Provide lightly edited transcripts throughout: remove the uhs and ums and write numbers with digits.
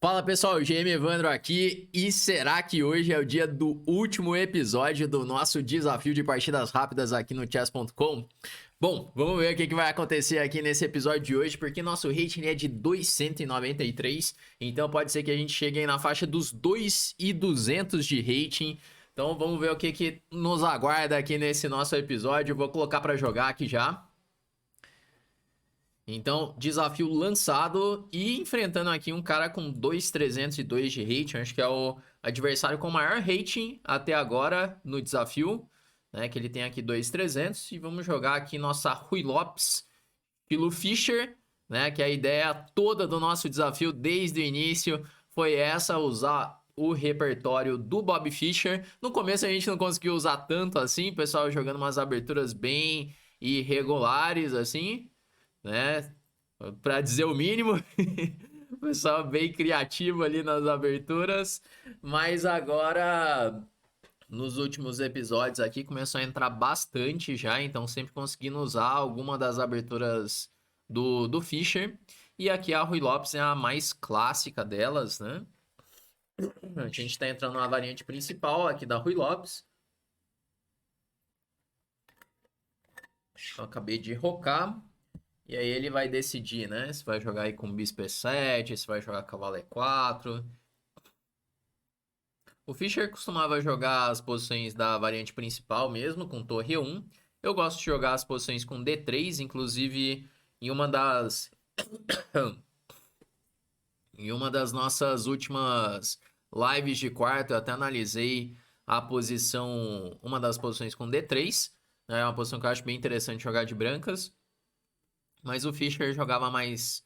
Fala pessoal, GM Evandro aqui e será que hoje é o dia do último episódio do nosso desafio de partidas rápidas aqui no chess.com? Bom, vamos ver o que vai acontecer aqui nesse episódio de hoje, porque nosso rating é de 293, então pode ser que a gente chegue aí na faixa dos 2.200 de rating. Então vamos ver o que nos aguarda aqui nesse nosso episódio. Eu vou colocar para jogar aqui já. Então, desafio lançado e enfrentando aqui um cara com 2.302 de rating. Acho que é o adversário com maior rating até agora no desafio, né? Que ele tem aqui 2.300. E vamos jogar aqui nossa Ruy Lopes, estilo Fischer, né? Que a ideia toda do nosso desafio desde o início foi essa, usar o repertório do Bob Fischer. No começo a gente não conseguiu usar tanto assim, pessoal jogando umas aberturas bem irregulares assim, né? Para dizer o mínimo. O pessoal bem criativo ali nas aberturas, mas agora nos últimos episódios aqui começou a entrar bastante já, então sempre conseguindo usar alguma das aberturas do Fischer. E aqui a Ruy Lopes é a mais clássica delas, né? A gente está entrando na variante principal aqui da Ruy Lopes. Eu acabei de rocar. E aí ele vai decidir, né? Se vai jogar aí com bispo E7, se vai jogar cavalo E4. O Fischer costumava jogar as posições da variante principal mesmo, com torre E1. Eu gosto de jogar as posições com D3, inclusive em uma das em uma das nossas últimas lives de quarto, eu até analisei a posição, uma das posições com D3, né? É uma posição que eu acho bem interessante jogar de brancas. Mas o Fischer jogava mais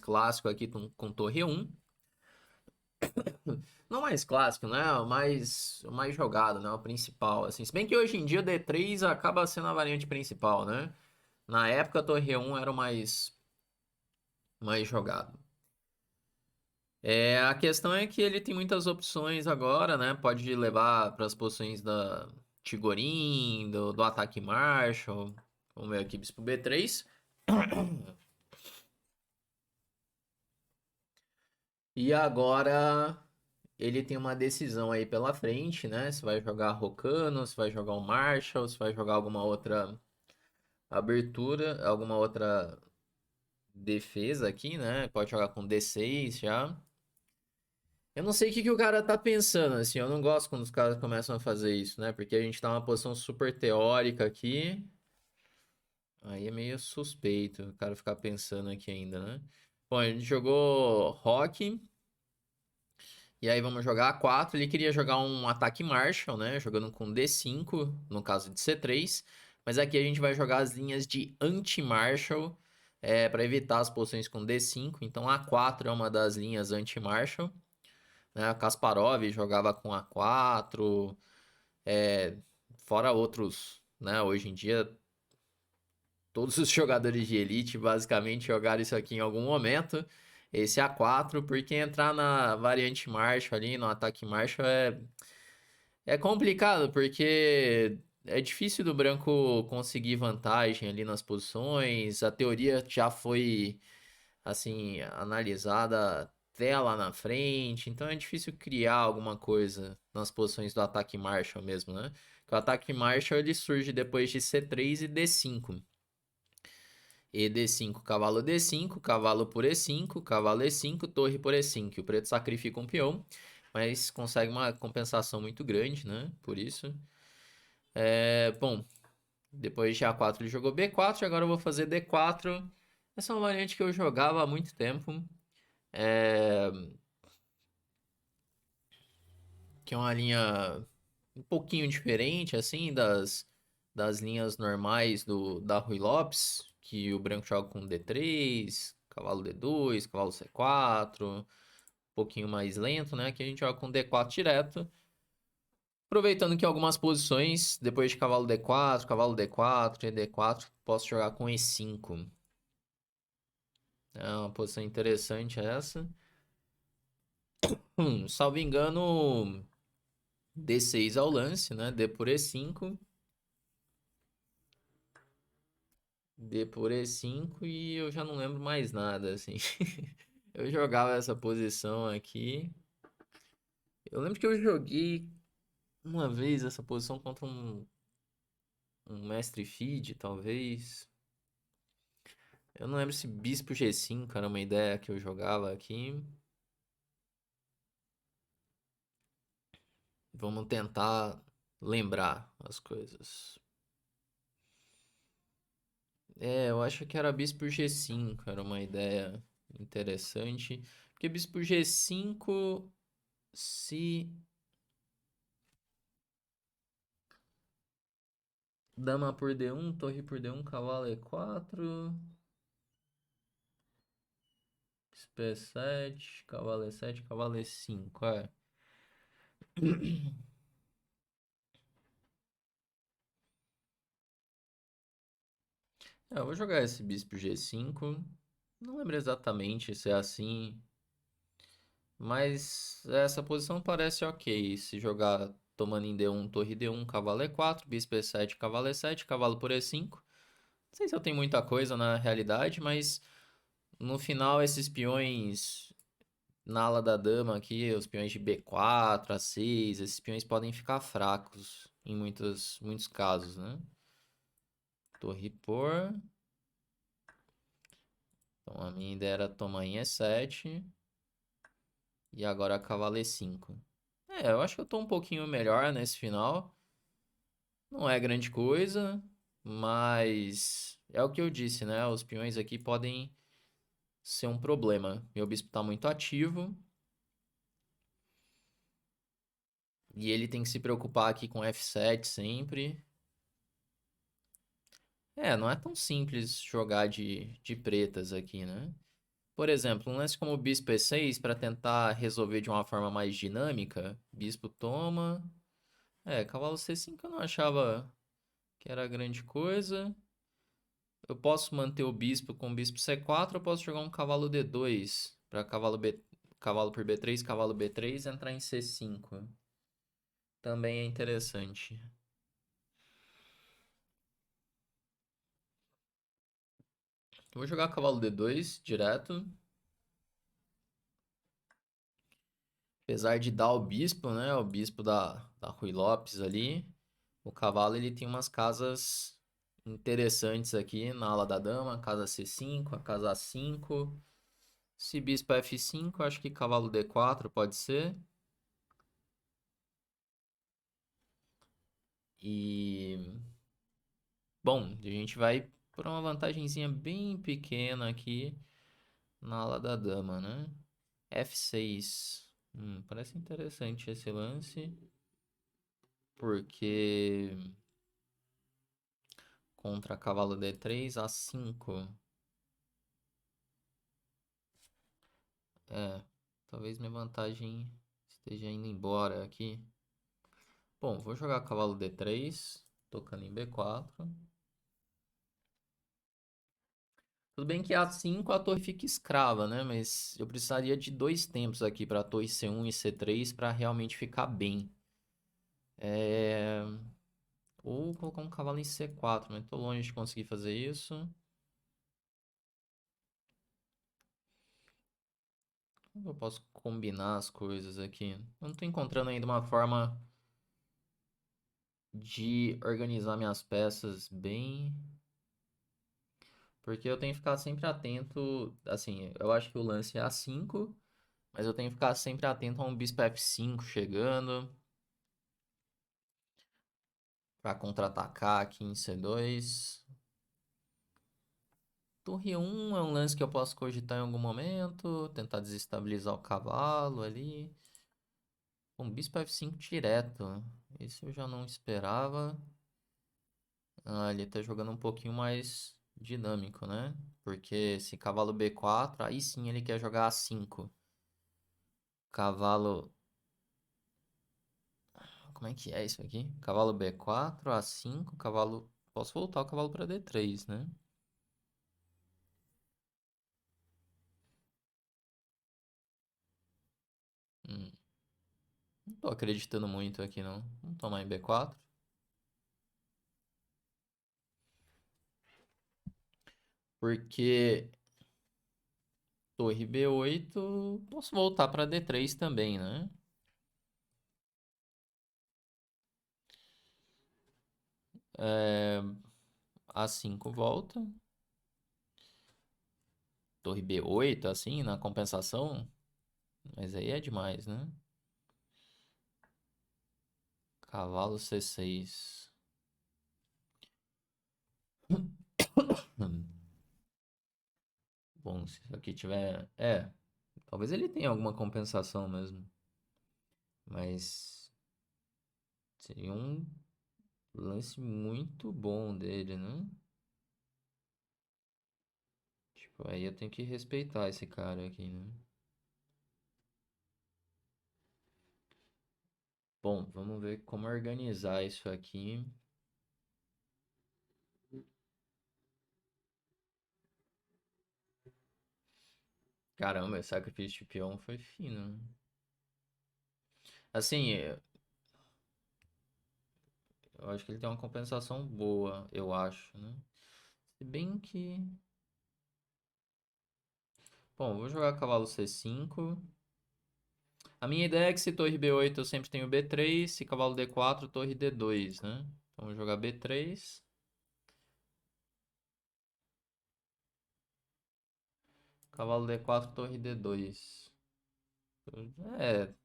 clássico aqui com torre 1. Não mais clássico, né? O mais jogado, né? O principal, assim. Se bem que hoje em dia o D3 acaba sendo a variante principal, né? Na época a torre 1 era o mais jogado. A questão é que ele tem muitas opções agora, né? Pode levar para as posições da Tigorin, do ataque Marshall. Vamos ver aqui, bispo B3. E agora ele tem uma decisão aí pela frente, né? Se vai jogar Rocano, se vai jogar o Marshall, se vai jogar alguma outra abertura, alguma outra defesa aqui, né? Pode jogar com D6 já. Eu não sei o que o cara tá pensando, assim. Eu não gosto quando os caras começam a fazer isso, né? Porque a gente tá numa posição super teórica aqui. Aí é meio suspeito o cara ficar pensando aqui ainda, né? Bom, a gente jogou Rock. E aí vamos jogar A4. Ele queria jogar um ataque Marshall, né? Jogando com D5, no caso de C3. Mas aqui a gente vai jogar as linhas de anti-Marshall para evitar as posições com D5. Então A4 é uma das linhas anti-Marshall. Né? Kasparov jogava com A4. é, Fora outros, né? Hoje em dia, todos os jogadores de elite basicamente jogaram isso aqui em algum momento. Esse A4, porque entrar na variante Marshall ali, no ataque Marshall é complicado, porque é difícil do branco conseguir vantagem ali nas posições. A teoria já foi, assim, analisada até lá na frente, então é difícil criar alguma coisa nas posições do ataque Marshall mesmo, né? Porque o ataque Marshall ele surge depois de C3 e D5. E D5, cavalo D5, cavalo por E5, cavalo E5, torre por E5. O preto sacrifica um peão, mas consegue uma compensação muito grande, né? Por isso. Bom, depois de A4 ele jogou B4, agora eu vou fazer D4. Essa é uma variante que eu jogava há muito tempo. É... Que é uma linha um pouquinho diferente, assim, das linhas normais da Ruy Lopes, que o branco joga com D3, cavalo D2, cavalo C4, um pouquinho mais lento, né? Que a gente joga com D4 direto. Aproveitando que algumas posições, depois de cavalo D4, cavalo D4 e D4, posso jogar com E5. É uma posição interessante essa. Salvo engano, D6 ao lance, né? D por E5. D por E5 e eu já não lembro mais nada, assim. Eu jogava essa posição aqui. Eu lembro que eu joguei uma vez essa posição contra um mestre feed, talvez. Eu não lembro se Bispo G5 era uma ideia que eu jogava aqui. Vamos tentar lembrar as coisas. É, eu acho que era Bispo G5, era uma ideia interessante. Porque Bispo G5, se dama por D1, torre por D1, cavalo E4, bispo E7, cavalo E7, cavalo E5, é. É, eu vou jogar esse bispo G5. Não lembro exatamente se é assim, mas essa posição parece ok. Se jogar tomando em D1, torre D1, cavalo E4, bispo E7, cavalo E7, cavalo por E5. Não sei se eu tenho muita coisa na realidade, mas no final esses peões na ala da dama aqui, os peões de B4, A6, esses peões podem ficar fracos em muitos casos, né? Torre por. Então a minha ideia era tomar em E7 e agora cavalo E5. É, eu acho que eu tô um pouquinho melhor nesse final. Não é grande coisa, mas é o que eu disse, né? Os peões aqui podem ser um problema. Meu bispo tá muito ativo e ele tem que se preocupar aqui com F7 sempre. É, não é tão simples jogar de pretas aqui, né? Por exemplo, um lance como o bispo E6 para tentar resolver de uma forma mais dinâmica. Bispo toma. É, cavalo C5 eu não achava que era grande coisa. Eu posso manter o bispo com o bispo C4, eu posso jogar um cavalo D2 para cavalo por B3, cavalo B3 entrar em C5. Também é interessante. Eu vou jogar cavalo D2 direto. Apesar de dar o bispo, né? O bispo da Rui Lopes ali. O cavalo ele tem umas casas interessantes aqui na ala da dama. Casa C5, a casa A5. Se bispo F5, acho que cavalo D4 pode ser. E... Bom, a gente vai por uma vantagenzinha bem pequena aqui na ala da dama, né? F6. Parece interessante esse lance. Porque contra cavalo D3, A5. É, talvez minha vantagem esteja indo embora aqui. Bom, vou jogar cavalo D3, tocando em B4. Tudo bem que A5 a torre fica escrava, né? Mas eu precisaria de dois tempos aqui para a torre C1 e C3 para realmente ficar bem. É... Ou colocar um cavalo em C4, mas tô longe de conseguir fazer isso. Como eu posso combinar as coisas aqui? Eu não tô encontrando ainda uma forma de organizar minhas peças bem. Porque eu tenho que ficar sempre atento. Assim, eu acho que o lance é A5, mas eu tenho que ficar sempre atento a um bispo F5 chegando para contra-atacar aqui em C2. Torre 1 é um lance que eu posso cogitar em algum momento, tentar desestabilizar o cavalo ali. Um bispo F5 direto. Esse eu já não esperava. Ah, ele tá jogando um pouquinho mais dinâmico, né? Porque esse cavalo B4, aí sim ele quer jogar A5. Cavalo. Como é que é isso aqui? Cavalo B4, A5, cavalo. Posso voltar o cavalo para D3, né? Hum, não tô acreditando muito aqui, não. Vamos tomar em B4. Porque torre B8, posso voltar para D3 também, né? É, A5 volta. Torre B8, assim, na compensação. Mas aí é demais, né? Cavalo C6. Hum, Bom, se isso aqui tiver. Talvez ele tenha alguma compensação mesmo. Mas seria um lance muito bom dele, né? Tipo, aí eu tenho que respeitar esse cara aqui, né? Bom, vamos ver como organizar isso aqui. Caramba, esse sacrifício de peão foi fino, né? Assim, eu acho que ele tem uma compensação boa, eu acho, né? Se bem que. Bom, vou jogar cavalo C5. A minha ideia é que se torre B8 eu sempre tenho B3, se cavalo D4, torre D2, né? Então vou jogar B3, cavalo D4, torre D2.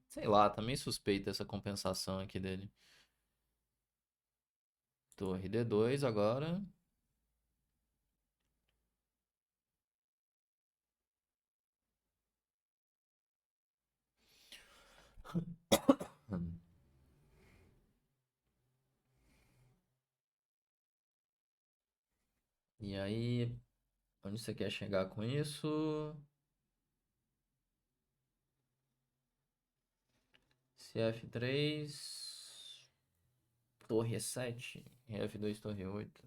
Sei lá, tá meio suspeita essa compensação aqui dele. Torre D2 agora. Hum. E aí, onde você quer chegar com isso? Se F3, torre E7, F2, torre 8.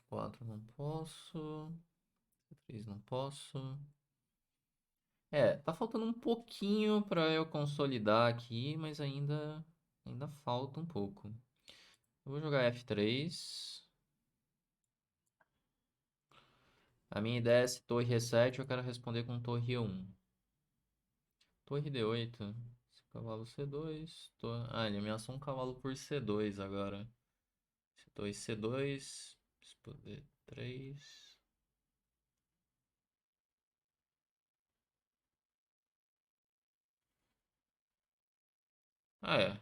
F4 não posso. F3 não posso. Tá faltando um pouquinho para eu consolidar aqui, mas ainda falta um pouco. Eu vou jogar F3. A minha ideia é se torre E7, eu quero responder com torre E1. Torre D8. Cavalo C2. Ele ameaçou um cavalo por C2 agora. Torre C2. Bispo D3. É.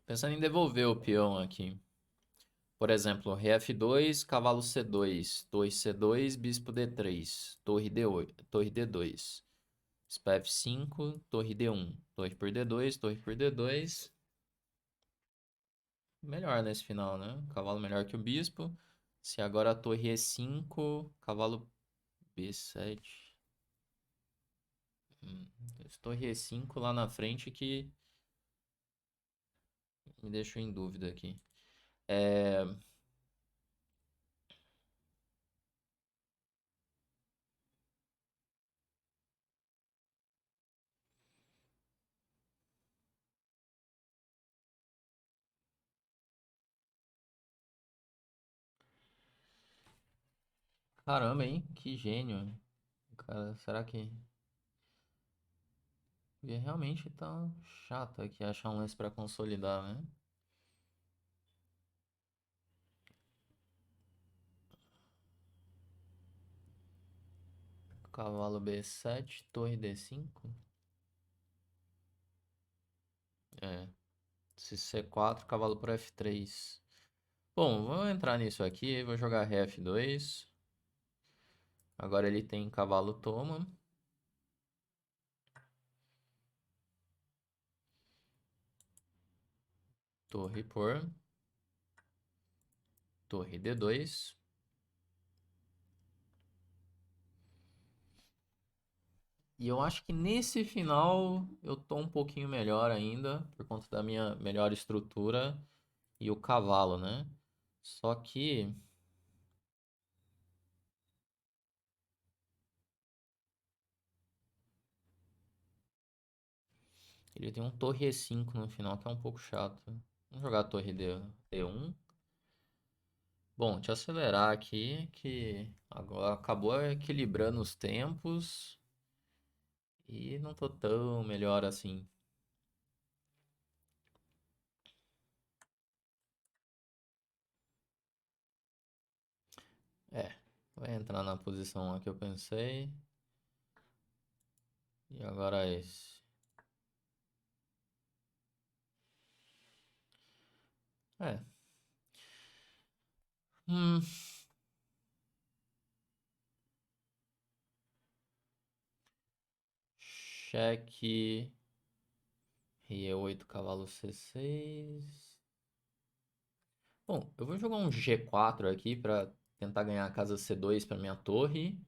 Pensando em devolver o peão aqui. Por exemplo, rei F2, cavalo C2, torre C2, bispo D3, torre D8, torre D2, bispo F5, torre D1, torre por D2, torre por D2. Melhor nesse final, né? Cavalo melhor que o bispo. Se agora a torre E5, cavalo B7. Hum, Torre E5 lá na frente que me deixou em dúvida aqui. É... Caramba, hein? Que gênio. Cara, será que... Porque realmente tá chato aqui achar um lance pra consolidar, né? Cavalo B7, torre D5. É. Se C4, cavalo por F3. Bom, vamos entrar nisso aqui. Vou jogar ré F2. Agora ele tem cavalo toma. Torre por. Torre D2. E eu acho que nesse final eu tô um pouquinho melhor ainda, por conta da minha melhor estrutura e o cavalo, né? Só que Que ele tem um torre E5 no final, que é um pouco chato. Vamos jogar a torre D1. Bom, deixa eu acelerar aqui, que agora acabou equilibrando os tempos. E não tô tão melhor assim. É, vai entrar na posição lá que eu pensei. E agora esse. É. Hum, cheque. Rei E8, cavalo C6. Bom, eu vou jogar um G4 aqui pra tentar ganhar a casa C2 pra minha torre.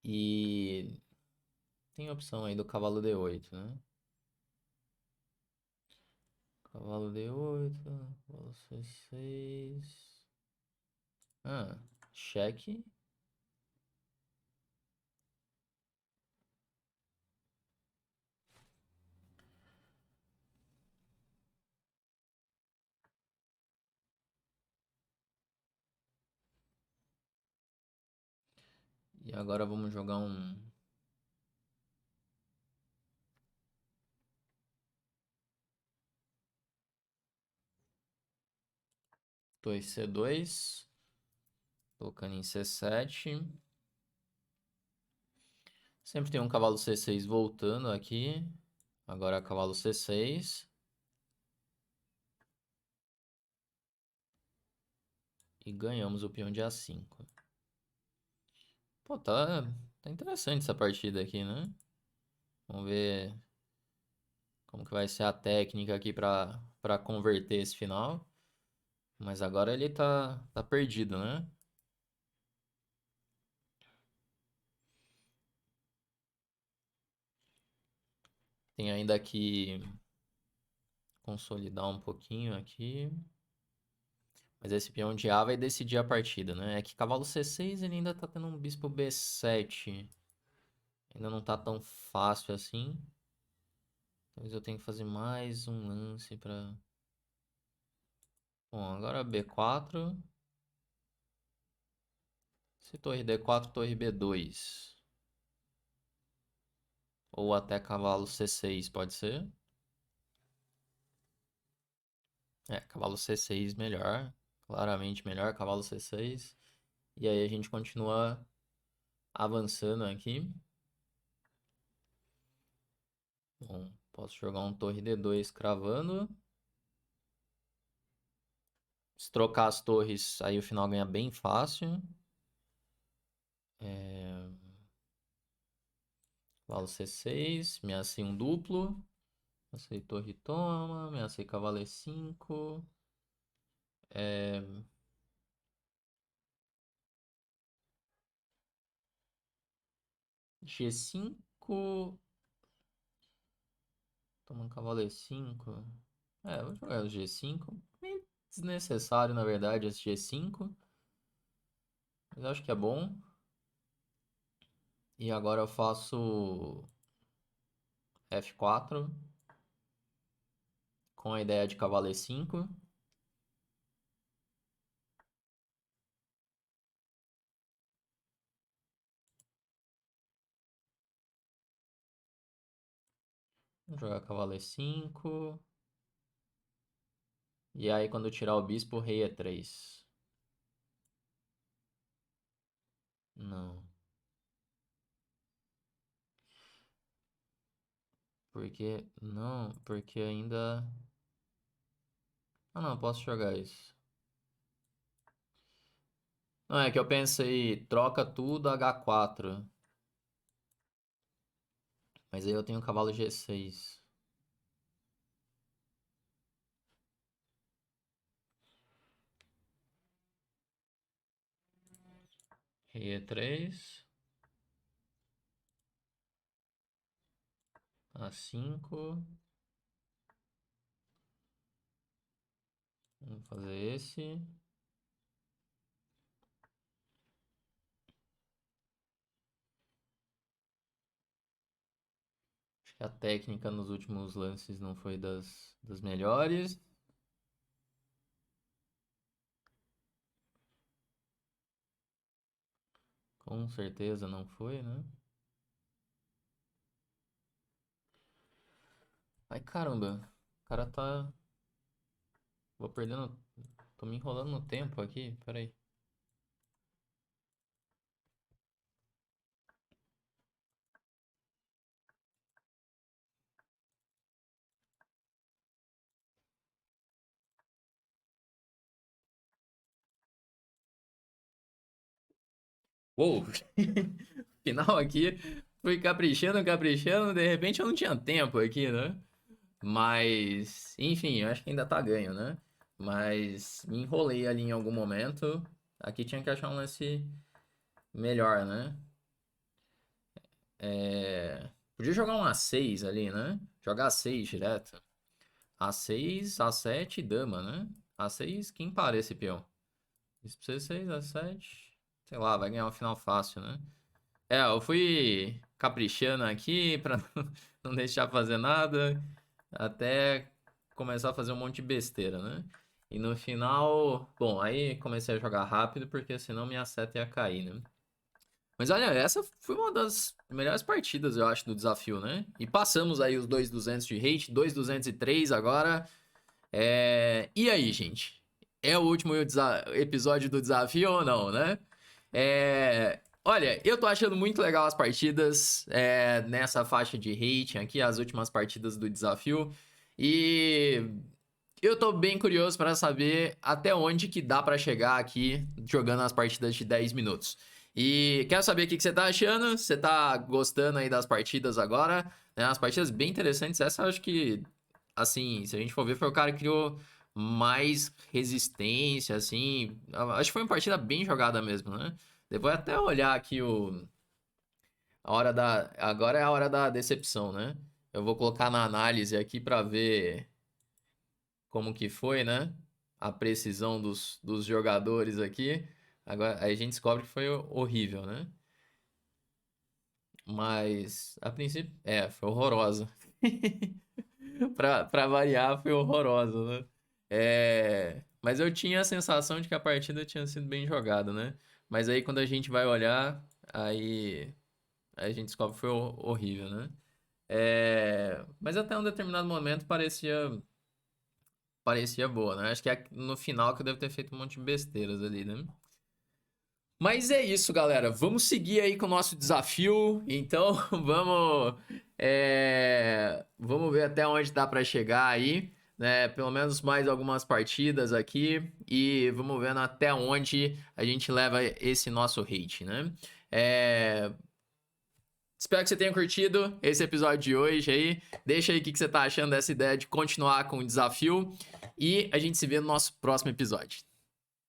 E tem a opção aí do cavalo D8, né? Cavalo D8, cavalo C6. Ah, cheque. E agora vamos jogar um 2C2. Colocando em C7. Sempre tem um cavalo C6 voltando aqui. Agora cavalo C6. E ganhamos o peão de A5. Pô, tá interessante essa partida aqui, né? Vamos ver como que vai ser a técnica aqui pra converter esse final. Mas agora ele tá perdido, né? Tem ainda que consolidar um pouquinho aqui. Mas esse peão de A vai decidir a partida, né? É que cavalo C6 ele ainda tá tendo um bispo B7. Ainda não tá tão fácil assim. Talvez eu tenha que fazer mais um lance pra... Bom, agora B4. Se torre D4, torre B2. Ou até cavalo C6, pode ser? É, cavalo C6 melhor. Claramente melhor, cavalo C6. E aí a gente continua avançando aqui. Bom, posso jogar um torre D2 cravando. Se trocar as torres, aí o final ganha bem fácil. Cavalo C6, ameacei um duplo. Ameacei torre toma, ameacei cavalo E5. G5. Toma um cavalo E5. É, vou jogar o G5. Meio desnecessário, na verdade, esse G5. Mas acho que é bom. E agora eu faço F4 com a ideia de cavalo E5. Vou jogar cavalo E5. E aí, quando tirar o bispo, rei E3. Não. Porque. Não, porque ainda. Ah, não, posso jogar isso. Não, é que eu pensei, troca tudo H4. Mas aí eu tenho cavalo G6. Rei E3. A5. Vamos fazer esse. que a técnica nos últimos lances não foi das melhores. Com certeza não foi, né? Ai, caramba. O cara tá. Vou perdendo. Tô me enrolando no tempo aqui. Pera aí. Uou! Final aqui. Fui caprichando, caprichando. De repente eu não tinha tempo aqui, né? Mas, enfim, eu acho que ainda tá ganho, né? Mas me enrolei ali em algum momento. Aqui tinha que achar um lance melhor, né? Podia jogar um A6 ali, né? Jogar A6 direto. A6, A7 e dama, né? A6, quem para esse peão? Isso pra C6, A7. Sei lá, vai ganhar um final fácil, né? Eu fui caprichando aqui pra não deixar fazer nada. Até começar a fazer um monte de besteira, né? E no final, bom, aí comecei a jogar rápido porque senão minha seta ia cair, né? Mas olha, essa foi uma das melhores partidas, eu acho, do desafio, né? E passamos aí os 2.200 de rate, 2.203 agora. E aí, gente? É o último episódio do desafio ou não, né? Olha, eu tô achando muito legal as partidas nessa faixa de rating aqui, as últimas partidas do desafio. E eu tô bem curioso para saber até onde que dá para chegar aqui jogando as partidas de 10 minutos. E quero saber o que você tá achando, você tá gostando aí das partidas agora, né? As partidas bem interessantes, essa eu acho que, assim, se a gente for ver, foi o cara que criou mais resistência, assim, acho que foi uma partida bem jogada mesmo, né? Depois até olhar aqui agora é a hora da decepção, né? Eu vou colocar na análise aqui para ver como que foi, né? A precisão dos jogadores aqui. Agora, aí a gente descobre que foi horrível, né? Mas, a princípio, foi horrorosa. Pra variar, foi horrorosa, né? Mas eu tinha a sensação de que a partida tinha sido bem jogada, né? Mas aí quando a gente vai olhar, aí a gente descobre que foi horrível, né? Mas até um determinado momento parecia boa, né? Acho que é no final que eu devo ter feito um monte de besteiras ali, né? Mas é isso, galera. Vamos seguir aí com o nosso desafio. Então, vamos ver até onde dá para chegar aí, né? Pelo menos mais algumas partidas aqui e vamos vendo até onde a gente leva esse nosso hate, né? É, Espero que você tenha curtido esse episódio de hoje aí. Deixa aí o que você tá achando dessa ideia de continuar com o desafio e a gente se vê no nosso próximo episódio.